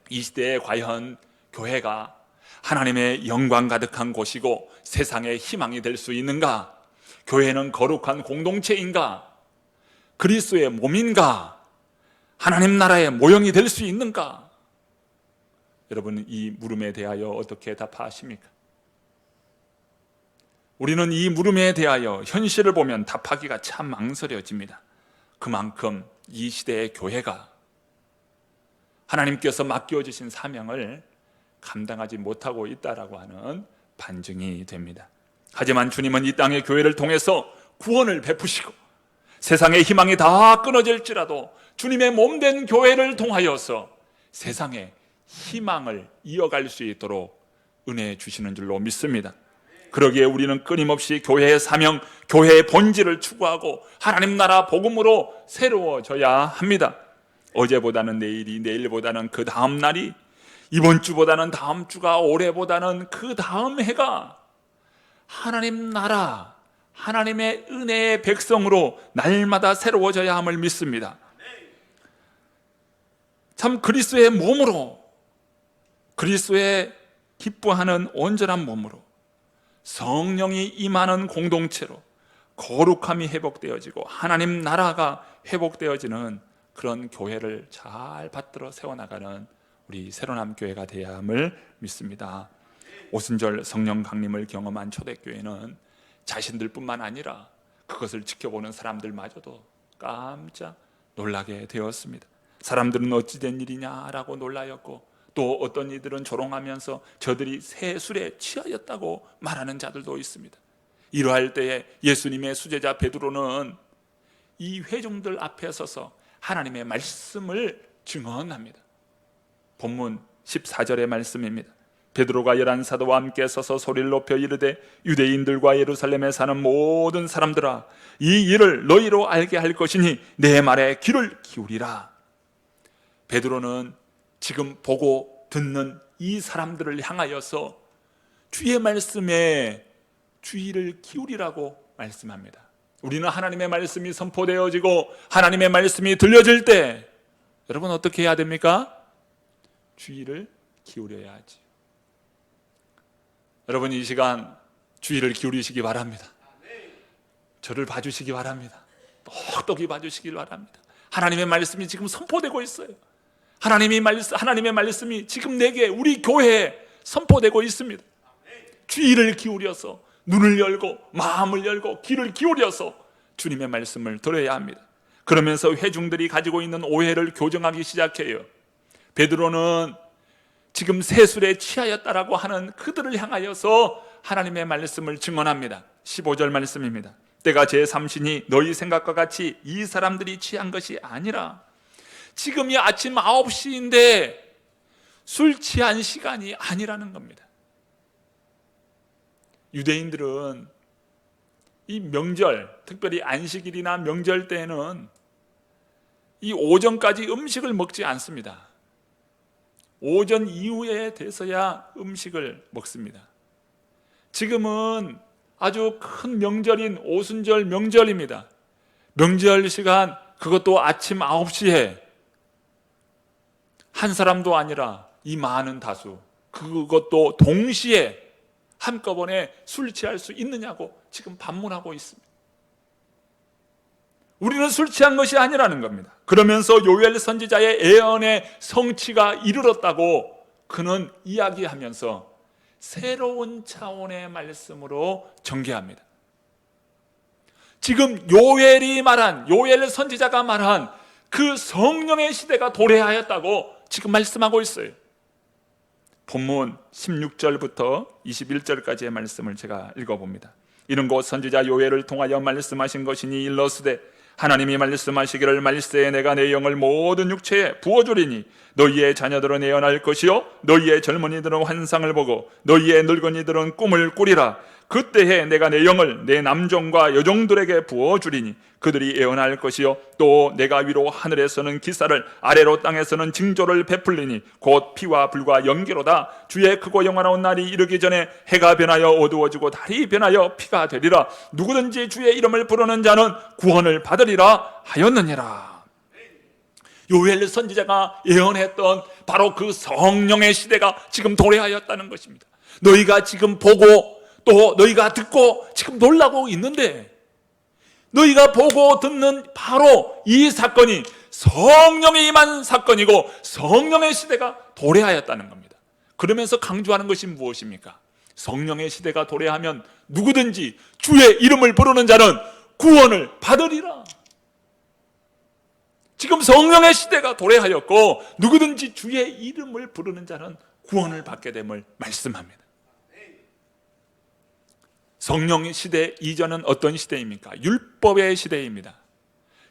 이 시대에 과연 교회가 하나님의 영광 가득한 곳이고 세상의 희망이 될 수 있는가? 교회는 거룩한 공동체인가? 그리스도의 몸인가? 하나님 나라의 모형이 될 수 있는가? 여러분, 이 물음에 대하여 어떻게 답하십니까? 우리는 이 물음에 대하여 현실을 보면 답하기가 참 망설여집니다. 그만큼 이 시대의 교회가 하나님께서 맡겨주신 사명을 감당하지 못하고 있다라고 하는 반증이 됩니다. 하지만 주님은 이 땅의 교회를 통해서 구원을 베푸시고 세상의 희망이 다 끊어질지라도 주님의 몸된 교회를 통하여서 세상의 희망을 이어갈 수 있도록 은혜 주시는 줄로 믿습니다. 그러기에 우리는 끊임없이 교회의 사명, 교회의 본질을 추구하고 하나님 나라 복음으로 새로워져야 합니다. 어제보다는 내일이, 내일보다는 그 다음 날이, 이번 주보다는 다음 주가, 올해보다는 그 다음 해가 하나님 나라, 하나님의 은혜의 백성으로 날마다 새로워져야 함을 믿습니다. 참 그리스도의 몸으로, 그리스도의 기뻐하는 온전한 몸으로, 성령이 임하는 공동체로 거룩함이 회복되어지고 하나님 나라가 회복되어지는 그런 교회를 잘 받들어 세워나가는 우리 새로남 교회가 되어야 함을 믿습니다. 오순절 성령 강림을 경험한 초대교회는 자신들뿐만 아니라 그것을 지켜보는 사람들마저도 깜짝 놀라게 되었습니다. 사람들은 어찌된 일이냐라고 놀라였고, 또 어떤 이들은 조롱하면서 저들이 새 술에 취하였다고 말하는 자들도 있습니다. 이러할 때에 예수님의 수제자 베드로는 이 회중들 앞에 서서 하나님의 말씀을 증언합니다. 본문 14절의 말씀입니다. 베드로가 11사도와 함께 서서 소리를 높여 이르되 유대인들과 예루살렘에 사는 모든 사람들아, 이 일을 너희로 알게 할 것이니 내 말에 귀를 기울이라. 베드로는 지금 보고 듣는 이 사람들을 향하여서 주의 말씀에 주의를 기울이라고 말씀합니다. 우리는 하나님의 말씀이 선포되어지고 하나님의 말씀이 들려질 때 여러분 어떻게 해야 됩니까? 주의를 기울여야 하지. 여러분, 이 시간 주의를 기울이시기 바랍니다. 저를 봐주시기 바랍니다. 똑똑히 봐주시길 바랍니다. 하나님의 말씀이 지금 선포되고 있어요. 하나님의 말씀이 지금 내게, 우리 교회에 선포되고 있습니다. 주의를 기울여서 눈을 열고 마음을 열고 귀를 기울여서 주님의 말씀을 들어야 합니다. 그러면서 회중들이 가지고 있는 오해를 교정하기 시작해요. 베드로는 지금 새술에 취하였다라고 하는 그들을 향하여서 하나님의 말씀을 증언합니다. 15절 말씀입니다. 때가 제3시니 너희 생각과 같이 이 사람들이 취한 것이 아니라, 지금이 아침 9시인데 술 취한 시간이 아니라는 겁니다. 유대인들은 이 명절, 특별히 안식일이나 명절 때는 이 오전까지 음식을 먹지 않습니다. 오전 이후에 돼서야 음식을 먹습니다. 지금은 아주 큰 명절인 오순절 명절입니다. 명절 시간, 그것도 아침 9시에 한 사람도 아니라 이 많은 다수, 그것도 동시에 한꺼번에 술 취할 수 있느냐고 지금 반문하고 있습니다. 우리는 술 취한 것이 아니라는 겁니다. 그러면서 요엘 선지자의 예언의 성취가 이르렀다고 그는 이야기하면서 새로운 차원의 말씀으로 전개합니다. 지금 요엘 선지자가 말한 그 성령의 시대가 도래하였다고 지금 말씀하고 있어요. 본문 16절부터 21절까지의 말씀을 제가 읽어봅니다. 이는 곧 선지자 요엘을 통하여 말씀하신 것이니 일러스되 하나님이 말씀하시기를 말세에 내가 내 영을 모든 육체에 부어주리니 너희의 자녀들은 예언할 것이요 너희의 젊은이들은 환상을 보고 너희의 늙은이들은 꿈을 꾸리라. 그때에 내가 내 영을 내 남종과 여종들에게 부어주리니 그들이 예언할 것이요 또 내가 위로 하늘에서는 기사를 아래로 땅에서는 징조를 베풀리니 곧 피와 불과 연기로다. 주의 크고 영원한 날이 이르기 전에 해가 변하여 어두워지고 달이 변하여 피가 되리라. 누구든지 주의 이름을 부르는 자는 구원을 받으리라 하였느니라. 요엘 선지자가 예언했던 바로 그 성령의 시대가 지금 도래하였다는 것입니다. 너희가 지금 보고 또 너희가 듣고 지금 놀라고 있는데, 너희가 보고 듣는 바로 이 사건이 성령이 임한 사건이고 성령의 시대가 도래하였다는 겁니다. 그러면서 강조하는 것이 무엇입니까? 성령의 시대가 도래하면 누구든지 주의 이름을 부르는 자는 구원을 받으리라. 지금 성령의 시대가 도래하였고 누구든지 주의 이름을 부르는 자는 구원을 받게 됨을 말씀합니다. 성령의 시대 이전은 어떤 시대입니까? 율법의 시대입니다.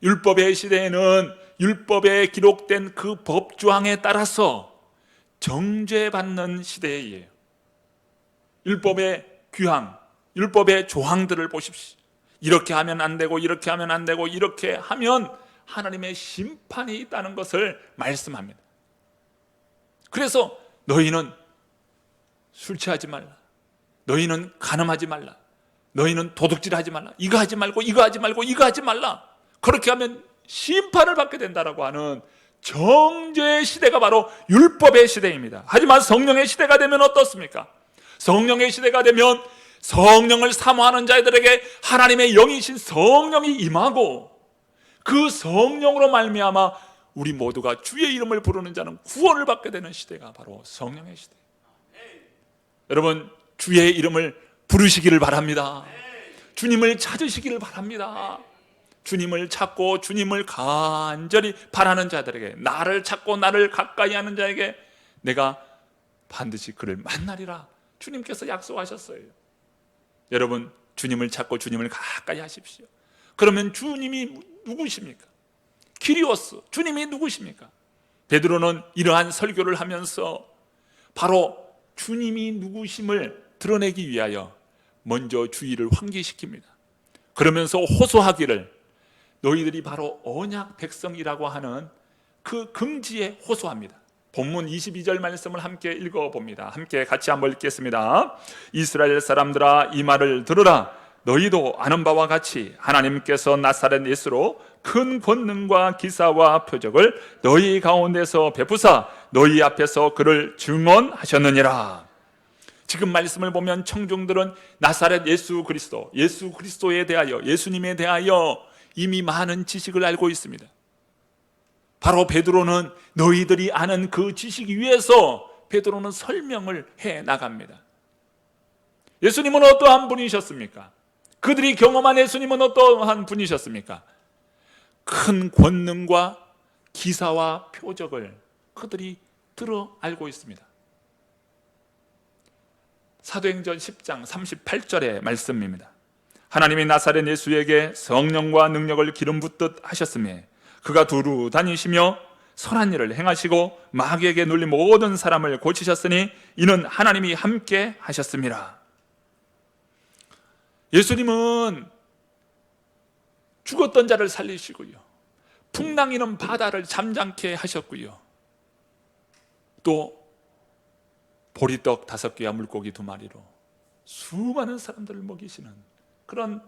율법의 시대에는 율법에 기록된 그 법조항에 따라서 정죄받는 시대예요. 율법의 규항, 율법의 조항들을 보십시오. 이렇게 하면 안 되고 이렇게 하면 안 되고 이렇게 하면 하나님의 심판이 있다는 것을 말씀합니다. 그래서 너희는 술 취하지 말라, 너희는 간음하지 말라, 너희는 도둑질하지 말라, 이거 하지 말고 이거 하지 말고 이거 하지 말라, 그렇게 하면 심판을 받게 된다라고 하는 정죄의 시대가 바로 율법의 시대입니다. 하지만 성령의 시대가 되면 어떻습니까? 성령의 시대가 되면 성령을 사모하는 자들에게 하나님의 영이신 성령이 임하고 그 성령으로 말미암아 우리 모두가 주의 이름을 부르는 자는 구원을 받게 되는 시대가 바로 성령의 시대. 여러분, 주의 이름을 부르시기를 바랍니다. 주님을 찾으시기를 바랍니다. 주님을 찾고 주님을 간절히 바라는 자들에게, 나를 찾고 나를 가까이 하는 자에게 내가 반드시 그를 만나리라 주님께서 약속하셨어요. 여러분, 주님을 찾고 주님을 가까이 하십시오. 그러면 주님이 누구십니까? 키리오스, 주님이 누구십니까? 베드로는 이러한 설교를 하면서 바로 주님이 누구심을 드러내기 위하여 먼저 주의를 환기시킵니다. 그러면서 호소하기를, 너희들이 바로 언약 백성이라고 하는 그 금지에 호소합니다. 본문 22절 말씀을 함께 읽어봅니다. 함께 같이 한번 읽겠습니다. 이스라엘 사람들아, 이 말을 들으라. 너희도 아는 바와 같이 하나님께서 나사렛 예수로 큰 권능과 기사와 표적을 너희 가운데서 베푸사 너희 앞에서 그를 증언하셨느니라. 지금 말씀을 보면 청중들은 나사렛 예수 그리스도에 대하여, 예수님에 대하여 이미 많은 지식을 알고 있습니다. 바로 베드로는 너희들이 아는 그 지식 위에서 베드로는 설명을 해 나갑니다. 예수님은 어떠한 분이셨습니까? 그들이 경험한 예수님은 어떠한 분이셨습니까? 큰 권능과 기사와 표적을 그들이 들어 알고 있습니다. 사도행전 10장 38절의 말씀입니다. 하나님이 나사렛 예수에게 성령과 능력을 기름 붓듯 하셨으며 그가 두루 다니시며 선한 일을 행하시고 마귀에게 눌린 모든 사람을 고치셨으니 이는 하나님이 함께 하셨습니다. 예수님은 죽었던 자를 살리시고요, 풍랑이는 바다를 잠잠케 하셨고요, 또 보리떡 5개와 물고기 2마리로 수많은 사람들을 먹이시는 그런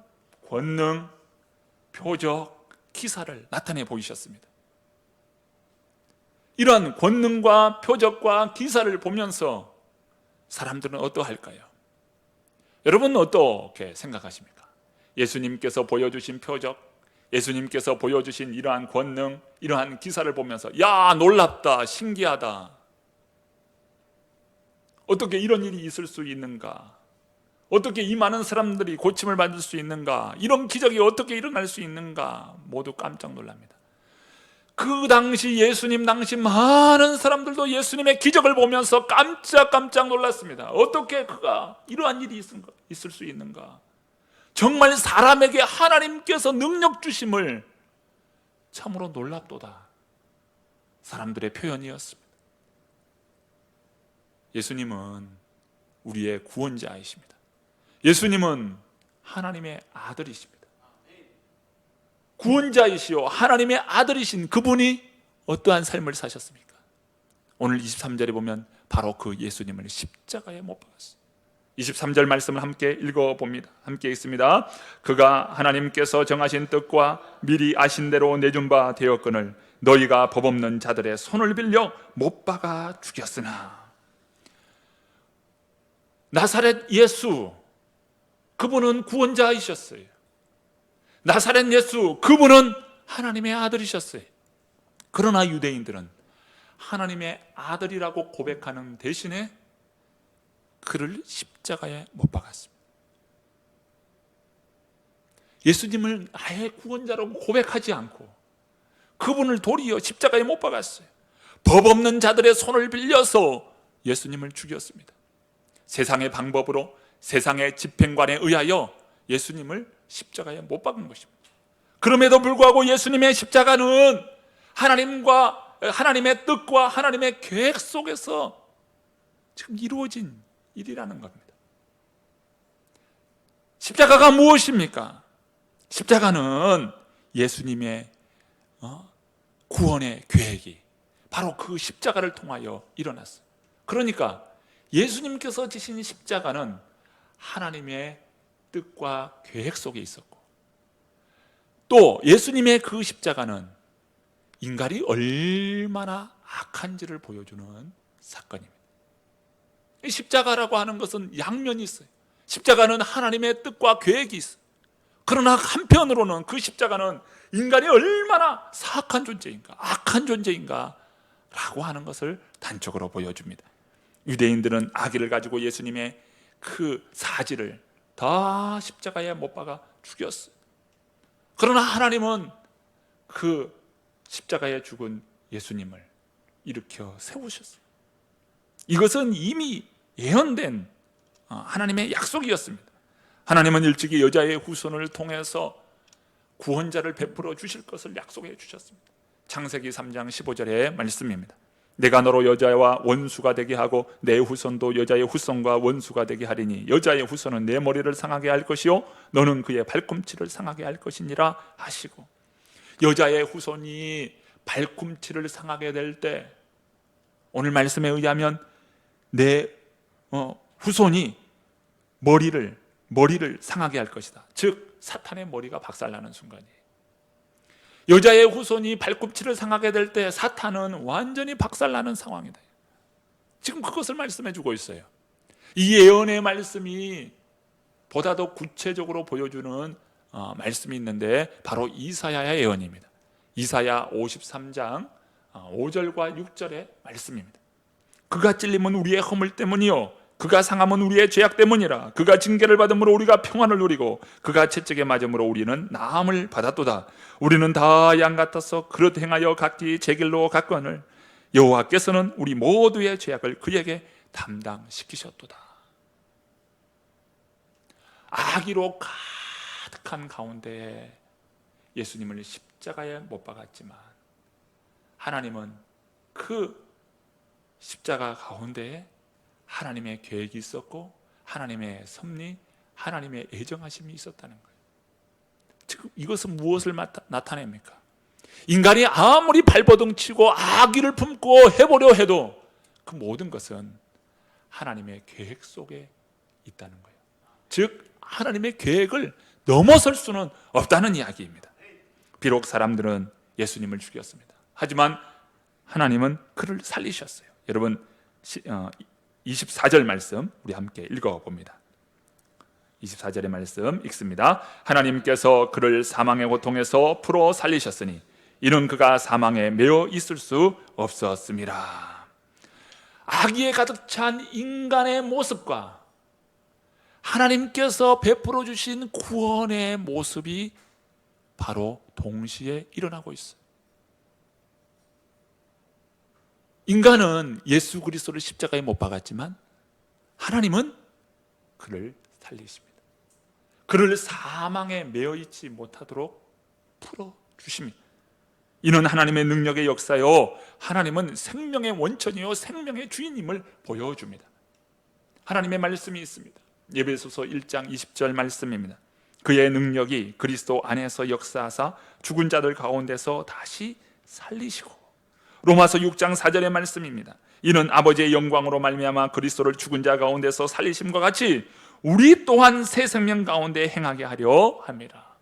권능, 표적, 기사를 나타내 보이셨습니다. 이러한 권능과 표적과 기사를 보면서 사람들은 어떠할까요? 여러분은 어떻게 생각하십니까? 예수님께서 보여주신 표적, 예수님께서 보여주신 이러한 권능, 이러한 기사를 보면서 야, 놀랍다, 신기하다, 어떻게 이런 일이 있을 수 있는가, 어떻게 이 많은 사람들이 고침을 받을 수 있는가, 이런 기적이 어떻게 일어날 수 있는가, 모두 깜짝 놀랍니다. 그 당시 예수님 당시 많은 사람들도 예수님의 기적을 보면서 깜짝 놀랐습니다. 어떻게 그가 이러한 일이 있을 수 있는가, 정말 사람에게 하나님께서 능력 주심을 참으로 놀랍도다, 사람들의 표현이었습니다. 예수님은 우리의 구원자이십니다. 예수님은 하나님의 아들이십니다. 구원자이시오 하나님의 아들이신 그분이 어떠한 삶을 사셨습니까? 오늘 23절에 보면 바로 그 예수님을 십자가에 못 박았어요. 23절 말씀을 함께 읽어봅니다. 함께 읽습니다. 그가 하나님께서 정하신 뜻과 미리 아신 대로 내준 바 되었거늘 너희가 법 없는 자들의 손을 빌려 못 박아 죽였으나. 나사렛 예수, 그분은 구원자이셨어요. 나사렛 예수, 그분은 하나님의 아들이셨어요. 그러나 유대인들은 하나님의 아들이라고 고백하는 대신에 그를 십자가에 못 박았습니다. 예수님을 아예 구원자라고 고백하지 않고 그분을 도리어 십자가에 못 박았어요. 법 없는 자들의 손을 빌려서 예수님을 죽였습니다. 세상의 방법으로, 세상의 집행관에 의하여 예수님을 십자가에 못 박은 것입니다. 그럼에도 불구하고 예수님의 십자가는 하나님의 뜻과 하나님의 계획 속에서 지금 이루어진 일이라는 겁니다. 십자가가 무엇입니까? 십자가는 예수님의 구원의 계획이 바로 그 십자가를 통하여 일어났어요. 그러니까 예수님께서 지신 십자가는 하나님의 뜻과 계획 속에 있었고, 또 예수님의 그 십자가는 인간이 얼마나 악한지를 보여주는 사건입니다. 이 십자가라고 하는 것은 양면이 있어요. 십자가는 하나님의 뜻과 계획이 있어요. 그러나 한편으로는 그 십자가는 인간이 얼마나 사악한 존재인가, 악한 존재인가 라고 하는 것을 단적으로 보여줍니다. 유대인들은 아기를 가지고 예수님의 그 사지를 다 십자가에 못 박아 죽였어요. 그러나 하나님은 그 십자가에 죽은 예수님을 일으켜 세우셨어요. 이것은 이미 예언된 하나님의 약속이었습니다. 하나님은 일찍이 여자의 후손을 통해서 구원자를 베풀어 주실 것을 약속해 주셨습니다. 창세기 3장 15절의 말씀입니다. 내가 너로 여자와 원수가 되게 하고 내 후손도 여자의 후손과 원수가 되게 하리니 여자의 후손은 내 머리를 상하게 할 것이요 너는 그의 발꿈치를 상하게 할 것이니라 하시고, 여자의 후손이 발꿈치를 상하게 될 때 오늘 말씀에 의하면 내 후손이 머리를 상하게 할 것이다. 즉 사탄의 머리가 박살나는 순간이에요. 여자의 후손이 발꿈치를 상하게 될 때 사탄은 완전히 박살나는 상황이다. 지금 그것을 말씀해 주고 있어요. 이 예언의 말씀이 보다 더 구체적으로 보여주는 말씀이 있는데 바로 이사야의 예언입니다. 이사야 53장 5절과 6절의 말씀입니다. 그가 찔림은 우리의 허물 때문이요 그가 상함은 우리의 죄악 때문이라. 그가 징계를 받음으로 우리가 평안을 누리고 그가 채찍에 맞음으로 우리는 나음을 받았도다. 우리는 다 양 같아서 그릇 행하여 각기 제 길로 갔거늘 여호와께서는 우리 모두의 죄악을 그에게 담당시키셨도다. 악의로 가득한 가운데 예수님을 십자가에 못 박았지만 하나님은 그 십자가 가운데에 하나님의 계획이 있었고 하나님의 섭리, 하나님의 애정하심이 있었다는 거예요. 지금 이것은 무엇을 나타냅니까? 인간이 아무리 발버둥 치고 악의를 품고 해보려 해도 그 모든 것은 하나님의 계획 속에 있다는 거예요. 즉 하나님의 계획을 넘어설 수는 없다는 이야기입니다. 비록 사람들은 예수님을 죽였습니다. 하지만 하나님은 그를 살리셨어요. 여러분 24절 말씀 우리 함께 읽어봅니다. 24절의 말씀 읽습니다. 하나님께서 그를 사망의 고통에서 풀어 살리셨으니 이는 그가 사망에 매여 있을 수 없었습니다. 악의에 가득 찬 인간의 모습과 하나님께서 베풀어 주신 구원의 모습이 바로 동시에 일어나고 있어요. 인간은 예수 그리스도를 십자가에 못 박았지만 하나님은 그를 살리십니다. 그를 사망에 매여 있지 못하도록 풀어주십니다. 이는 하나님의 능력의 역사요 하나님은 생명의 원천이요 생명의 주인임을 보여줍니다. 하나님의 말씀이 있습니다. 에베소서 1장 20절 말씀입니다. 그의 능력이 그리스도 안에서 역사하사 죽은 자들 가운데서 다시 살리시고, 로마서 6장 4절의 말씀입니다. 이는 아버지의 영광으로 말미암아 그리스도를 죽은 자 가운데서 살리심과 같이 우리 또한 새 생명 가운데 행하게 하려 합니다.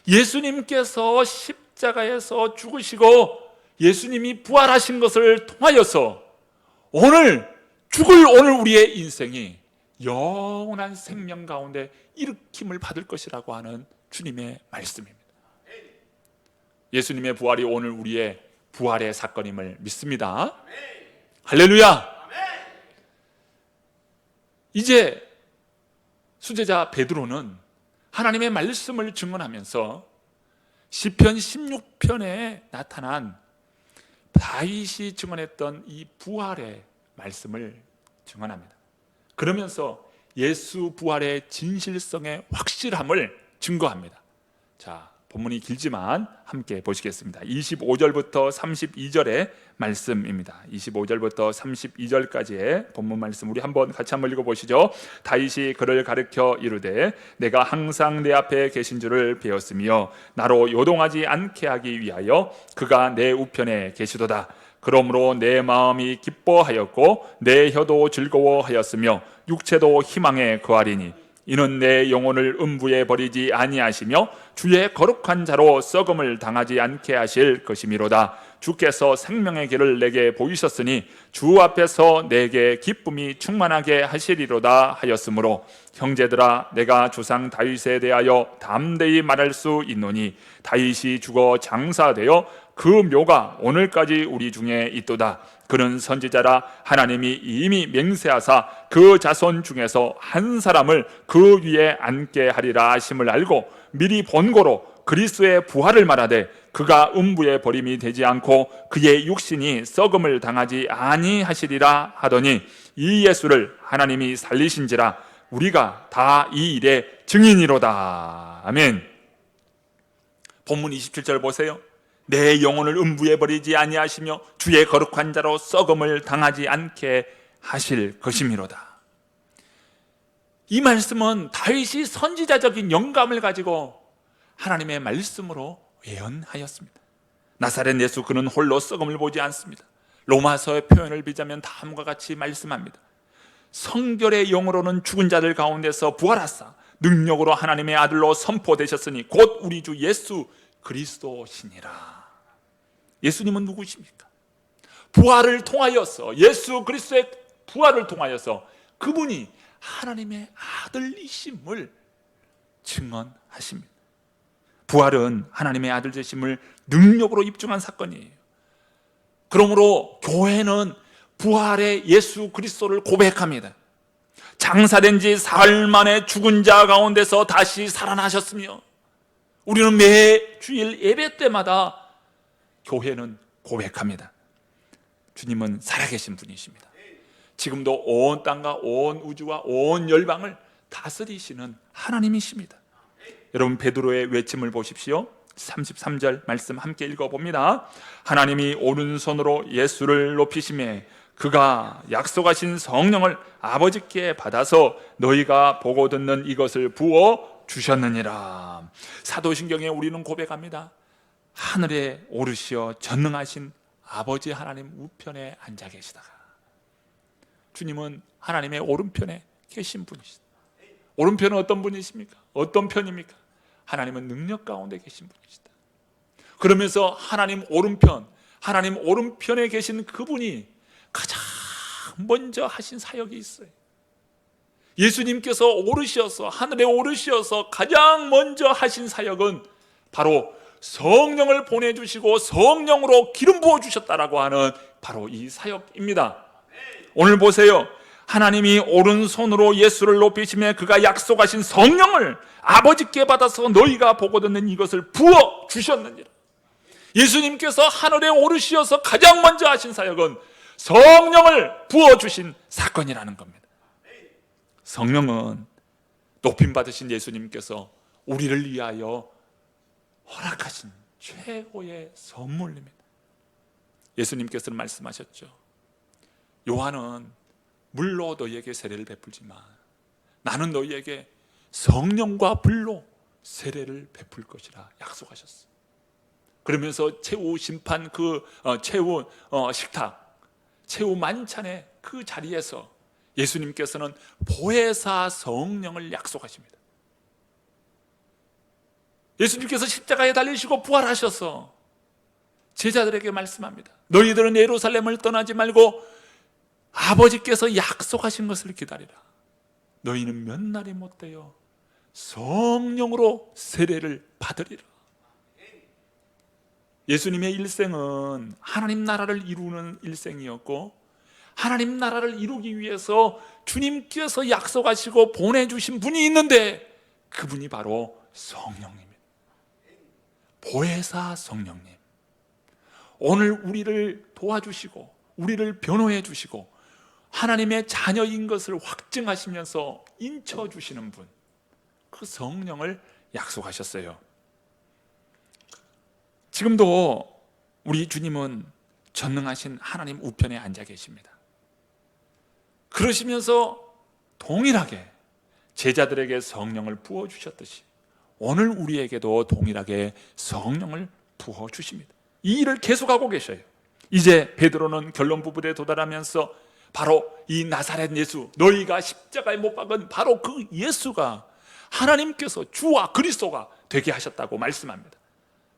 예수님께서 십자가에서 죽으시고 예수님이 부활하신 것을 통하여서 오늘 우리의 인생이 영원한 생명 가운데 일으킴을 받을 것이라고 하는 주님의 말씀입니다. 예수님의 부활이 오늘 우리의 부활의 사건임을 믿습니다. 할렐루야! 이제 수제자 베드로는 하나님의 말씀을 증언하면서 시편 16편에 나타난 다윗이 증언했던 이 부활의 말씀을 증언합니다. 그러면서 예수 부활의 진실성의 확실함을 증거합니다. 자, 본문이 길지만 함께 보시겠습니다. 25절부터 32절의 말씀입니다. 25절부터 32절까지의 본문 말씀 우리 같이 한번 읽어보시죠. 다윗이 그를 가르쳐 이르되 내가 항상 내 앞에 계신 줄을 배웠으며 나로 요동하지 않게 하기 위하여 그가 내 우편에 계시도다. 그러므로 내 마음이 기뻐하였고 내 혀도 즐거워하였으며 육체도 희망에 거하리니 이는 내 영혼을 음부에 버리지 아니하시며 주의 거룩한 자로 썩음을 당하지 않게 하실 것이미로다. 주께서 생명의 길을 내게 보이셨으니 주 앞에서 내게 기쁨이 충만하게 하시리로다 하였으므로 형제들아 내가 조상 다윗에 대하여 담대히 말할 수 있노니 다윗이 죽어 장사되어 그 묘가 오늘까지 우리 중에 있도다. 그는 선지자라 하나님이 이미 맹세하사 그 자손 중에서 한 사람을 그 위에 앉게 하리라 하심을 알고 미리 본고로 그리스도의 부활을 말하되 그가 음부에 버림이 되지 않고 그의 육신이 썩음을 당하지 아니하시리라 하더니 이 예수를 하나님이 살리신지라 우리가 다 이 일의 증인이로다. 아멘. 본문 27절 보세요. 내 영혼을 음부에 버리지 아니하시며 주의 거룩한 자로 썩음을 당하지 않게 하실 것이미로다. 이 말씀은 다윗이 선지자적인 영감을 가지고 하나님의 말씀으로 예언하였습니다. 나사렛 예수 그는 홀로 썩음을 보지 않습니다. 로마서의 표현을 비자면 다음과 같이 말씀합니다. 성결의 영으로는 죽은 자들 가운데서 부활하사 능력으로 하나님의 아들로 선포되셨으니 곧 우리 주 예수 그리스도시니라. 예수님은 누구십니까? 부활을 통하여서 예수 그리스도의 부활을 통하여서 그분이 하나님의 아들이심을 증언하십니다. 부활은 하나님의 아들 되심을 능력으로 입증한 사건이에요. 그러므로 교회는 부활의 예수 그리스도를 고백합니다. 장사된 지 사흘 만에 죽은 자 가운데서 다시 살아나셨으며 우리는 매 주일 예배 때마다 교회는 고백합니다. 주님은 살아계신 분이십니다. 지금도 온 땅과 온 우주와 온 열방을 다스리시는 하나님이십니다. 여러분 베드로의 외침을 보십시오. 33절 말씀 함께 읽어봅니다. 하나님이 오른손으로 예수를 높이시매 그가 약속하신 성령을 아버지께 받아서 너희가 보고 듣는 이것을 부어 주셨느니라. 사도신경에 우리는 고백합니다. 하늘에 오르시어 전능하신 아버지 하나님 우편에 앉아 계시다가 주님은 하나님의 오른편에 계신 분이시다. 오른편은 어떤 분이십니까? 어떤 편입니까? 하나님은 능력 가운데 계신 분이시다. 그러면서 하나님 오른편에 계신 그분이 가장 먼저 하신 사역이 있어요. 예수님께서 오르셔서 하늘에 오르셔서 가장 먼저 하신 사역은 바로 성령을 보내주시고 성령으로 기름 부어주셨다라고 하는 바로 이 사역입니다. 오늘 보세요. 하나님이 오른손으로 예수를 높이시며 그가 약속하신 성령을 아버지께 받아서 너희가 보고 듣는 이것을 부어주셨느니라. 예수님께서 하늘에 오르시어서 가장 먼저 하신 사역은 성령을 부어주신 사건이라는 겁니다. 성령은 높임받으신 예수님께서 우리를 위하여 허락하신 최고의 선물입니다. 예수님께서는 말씀하셨죠. 요한은 물로 너희에게 세례를 베풀지만 나는 너희에게 성령과 불로 세례를 베풀 것이라 약속하셨어요. 그러면서 최후 심판 최후 식탁, 최후 만찬의 그 자리에서 예수님께서는 보혜사 성령을 약속하십니다. 예수님께서 십자가에 달리시고 부활하셔서 제자들에게 말씀합니다. 너희들은 예루살렘을 떠나지 말고 아버지께서 약속하신 것을 기다리라. 너희는 몇 날이 못되어 성령으로 세례를 받으리라. 예수님의 일생은 하나님 나라를 이루는 일생이었고, 하나님 나라를 이루기 위해서 주님께서 약속하시고 보내주신 분이 있는데, 그분이 바로 성령님입니다. 보혜사 성령님. 오늘 우리를 도와주시고 우리를 변호해 주시고 하나님의 자녀인 것을 확증하시면서 인쳐주시는 분, 그 성령을 약속하셨어요. 지금도 우리 주님은 전능하신 하나님 우편에 앉아 계십니다. 그러시면서 동일하게 제자들에게 성령을 부어주셨듯이 오늘 우리에게도 동일하게 성령을 부어주십니다. 이 일을 계속하고 계셔요. 이제 베드로는 결론 부분에 도달하면서 바로 이 나사렛 예수, 너희가 십자가에 못 박은 바로 그 예수가 하나님께서 주와 그리스도가 되게 하셨다고 말씀합니다.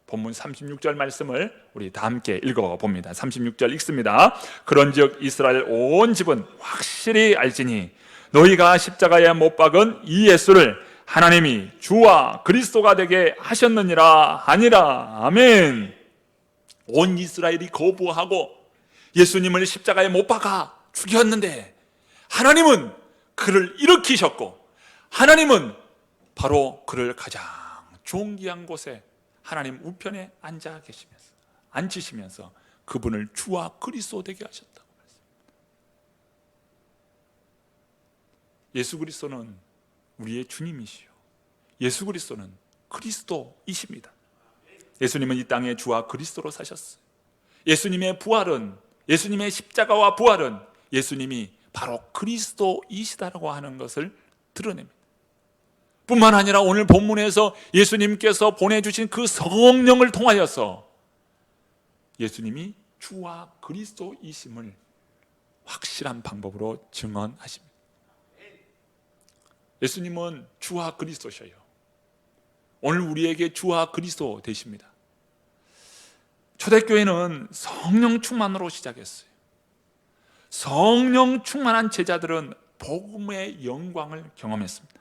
본문 36절 말씀을 우리 다 함께 읽어봅니다. 36절 읽습니다. 그런즉 이스라엘 온 집은 확실히 알지니 너희가 십자가에 못 박은 이 예수를 하나님이 주와 그리스도가 되게 하셨느니라 하니라. 아멘. 온 이스라엘이 거부하고 예수님을 십자가에 못 박아 죽였는데 하나님은 그를 일으키셨고, 하나님은 바로 그를 가장 존귀한 곳에 하나님 우편에 앉히시면서 그분을 주와 그리스도 되게 하셨다고 말씀합니다. 예수 그리스도는 우리의 주님이시요, 예수 그리스도는 그리스도이십니다. 예수님은 이 땅에 주와 그리스도로 사셨어요. 예수님의 부활은, 예수님의 십자가와 부활은 예수님이 바로 그리스도이시다라고 하는 것을 드러냅니다. 뿐만 아니라 오늘 본문에서 예수님께서 보내주신 그 성령을 통하여서 예수님이 주와 그리스도이심을 확실한 방법으로 증언하십니다. 예수님은 주와 그리스도셔요. 오늘 우리에게 주와 그리스도 되십니다. 초대교회는 성령 충만으로 시작했어요. 성령 충만한 제자들은 복음의 영광을 경험했습니다.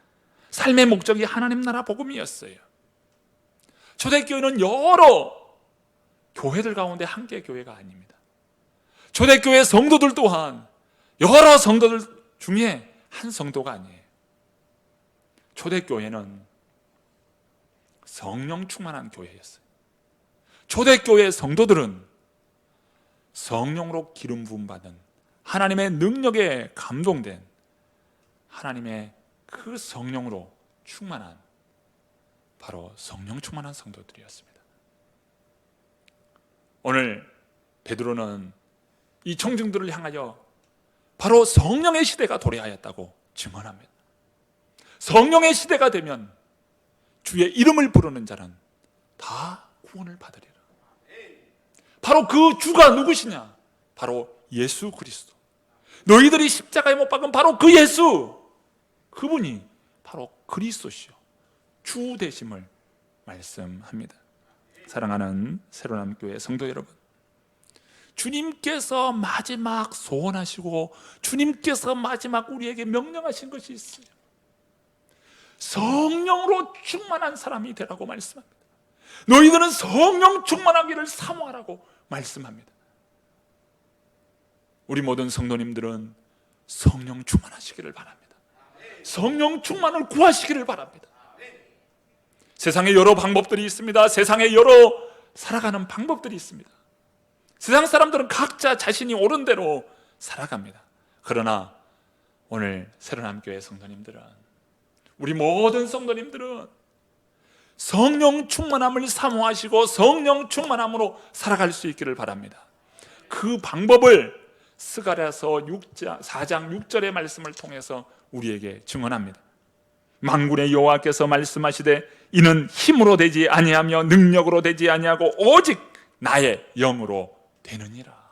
삶의 목적이 하나님 나라 복음이었어요. 초대교회는 여러 교회들 가운데 한 개의 교회가 아닙니다. 초대교회 성도들 또한 여러 성도들 중에 한 성도가 아니에요. 초대교회는 성령 충만한 교회였어요. 초대교회 성도들은 성령으로 기름 부음 받은, 하나님의 능력에 감동된, 하나님의 그 성령으로 충만한, 바로 성령 충만한 성도들이었습니다. 오늘 베드로는 이 청중들을 향하여 바로 성령의 시대가 도래하였다고 증언합니다. 성령의 시대가 되면 주의 이름을 부르는 자는 다 구원을 받으리라. 바로 그 주가 누구시냐? 바로 예수 그리스도. 너희들이 십자가에 못 박은 바로 그 예수, 그분이 바로 그리스도시요, 주 되심을 말씀합니다. 사랑하는 새로남 교회 성도 여러분, 주님께서 마지막 소원하시고 주님께서 마지막 우리에게 명령하신 것이 있어요. 성령으로 충만한 사람이 되라고 말씀합니다. 너희들은 성령 충만하기를 사모하라고 말씀합니다. 우리 모든 성도님들은 성령 충만하시기를 바랍니다. 성령 충만을 구하시기를 바랍니다. 세상에 여러 방법들이 있습니다. 세상에 여러 살아가는 방법들이 있습니다. 세상 사람들은 각자 자신이 옳은 대로 살아갑니다. 그러나 오늘 새로남교회 성도님들은, 우리 모든 성도님들은 성령 충만함을 사모하시고 성령 충만함으로 살아갈 수 있기를 바랍니다. 그 방법을 스가랴서 4장 6절의 말씀을 통해서 우리에게 증언합니다. 만군의 여호와께서 말씀하시되 이는 힘으로 되지 아니하며 능력으로 되지 아니하고 오직 나의 영으로 되느니라.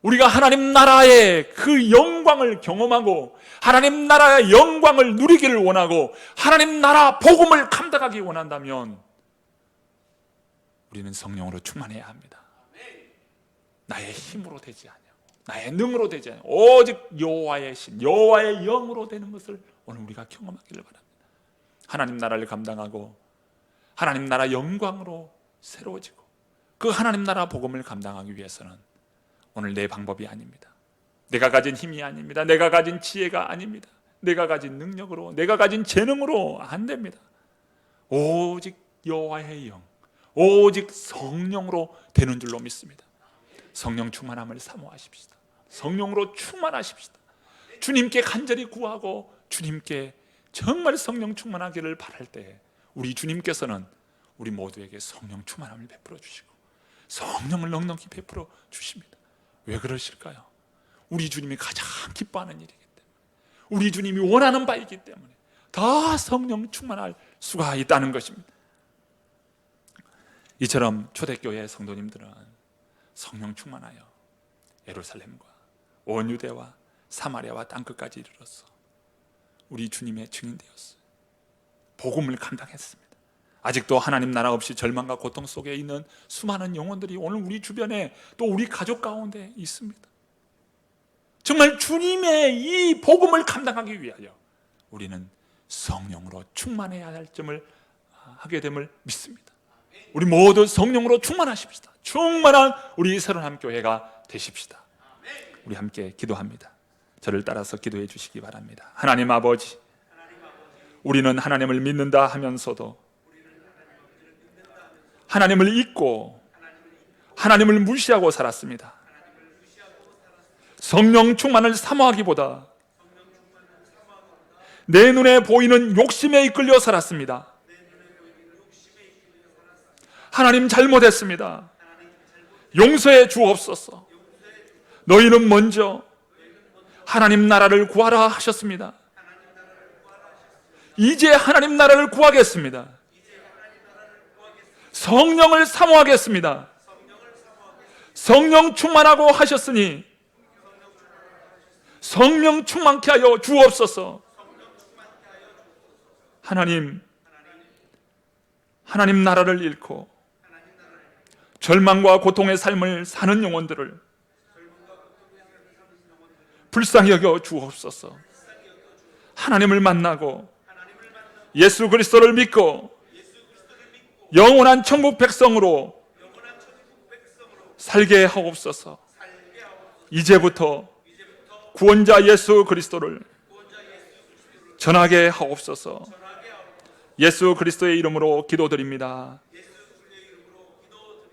우리가 하나님 나라의 그 영광을 경험하고 하나님 나라의 영광을 누리기를 원하고 하나님 나라 복음을 감당하기 원한다면 우리는 성령으로 충만해야 합니다. 나의 힘으로 되지 않아요. 나의 능으로 되지 않아요. 오직 여호와의 신, 여호와의 영으로 되는 것을 오늘 우리가 경험하기를 바랍니다. 하나님 나라를 감당하고 하나님 나라 영광으로 새로워지고 그 하나님 나라 복음을 감당하기 위해서는 오늘 내 방법이 아닙니다. 내가 가진 힘이 아닙니다. 내가 가진 지혜가 아닙니다. 내가 가진 능력으로, 내가 가진 재능으로 안 됩니다. 오직 여호와의 영, 오직 성령으로 되는 줄로 믿습니다. 성령 충만함을 사모하십시다. 성령으로 충만하십시다. 주님께 간절히 구하고 주님께 정말 성령 충만하기를 바랄 때 우리 주님께서는 우리 모두에게 성령 충만함을 베풀어 주시고 성령을 넉넉히 베풀어 주십니다. 왜 그러실까요? 우리 주님이 가장 기뻐하는 일이기 때문에, 우리 주님이 원하는 바이기 때문에 다 성령 충만할 수가 있다는 것입니다. 이처럼 초대교회 성도님들은 성령 충만하여 예루살렘과 온 유대와 사마리아와 땅끝까지 이르러서 우리 주님의 증인 되었어요. 복음을 감당했습니다. 아직도 하나님 나라 없이 절망과 고통 속에 있는 수많은 영혼들이 오늘 우리 주변에 또 우리 가족 가운데 있습니다. 정말 주님의 이 복음을 감당하기 위하여 우리는 성령으로 충만해야 할 점을 하게 됨을 믿습니다. 우리 모두 성령으로 충만하십시다. 충만한 우리 새로운 교회가 되십시다. 우리 함께 기도합니다. 저를 따라서 기도해 주시기 바랍니다. 하나님 아버지, 우리는 하나님을 믿는다 하면서도 하나님을 잊고 하나님을 무시하고 살았습니다. 성령 충만을 사모하기보다 내 눈에 보이는 욕심에 이끌려 살았습니다. 하나님 잘못했습니다. 용서해 주옵소서. 너희는 먼저 하나님 나라를 구하라 하셨습니다. 이제 하나님 나라를 구하겠습니다. 성령을 사모하겠습니다. 성령 충만하고 하셨으니 성령 충만케 하여 주옵소서. 하나님 나라를 잃고 절망과 고통의 삶을 사는 영혼들을 불쌍히 여겨 주옵소서. 하나님을 만나고 예수 그리스도를 믿고 영원한 천국 백성으로 살게 하옵소서. 이제부터 구원자 예수 그리스도를 전하게 하옵소서. 예수 그리스도의 이름으로 기도드립니다.